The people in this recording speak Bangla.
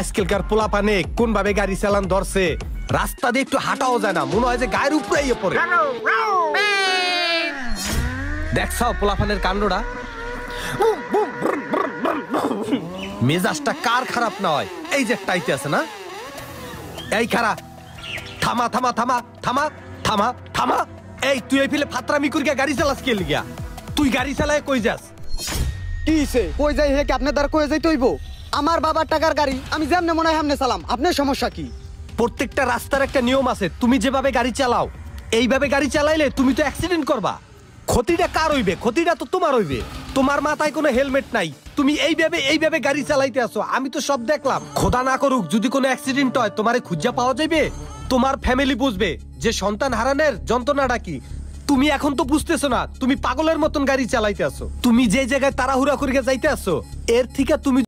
আজকালকার পোলাপানে কোন ভাবে গাড়ি চালান ধরছে, রাস্তা দিয়ে একটু হাঁটাও যায় না, মনে হয় যে গায়ের উপরে পড়ে। দেখছাও পোলাপানের কাণ্ডটা, মেজাজটা কার খারাপ না হয়? এই যে টাইতে আছে না, এই খারাপ। থামা থামা থামা থামা থামা থামা। এই তুই এই ফেলে ফাতরামি করিয়া গাড়ি চালাস কে লিগা? তুই গাড়ি চালায় কই যাস? কি হইছে? কই যাই হে কি আপনার দ্বার কই যাইতে হইব? আমার বাবার টাকার গাড়ি, আমি যেমনে মনে হয় হেমনে চালাম। আপনার সমস্যা কি? প্রত্যেকটা রাস্তার একটা নিয়ম আছে, তুমি যেভাবে গাড়ি চালাও এইভাবে গাড়ি চালাইলে তুমি তো অ্যাক্সিডেন্ট করবা। ক্ষতিটা কার হইবে? ক্ষতিটা তো তোমার হইবে। তোমার মাথায় কোনো হেলমেট নাই, তুমি এইভাবে গাড়ি চালাইতে আসো। আমি তো সব দেখলাম। খোদা না করুক যদি কোনো অ্যাক্সিডেন্ট হয়, তোমারে খুঁজা পাওয়া যাবে, তোমার ফ্যামিলি বুঝবে যে সন্তান হারানোর যন্ত্রণাটা কি। তুমি এখন তো বুঝতেছো না, তুমি পাগলের মতন গাড়ি চালাইতে আসো। তুমি যে জায়গায় তাড়াহুড়া করিয়া যাইতে আসো, এর থেকে তুমি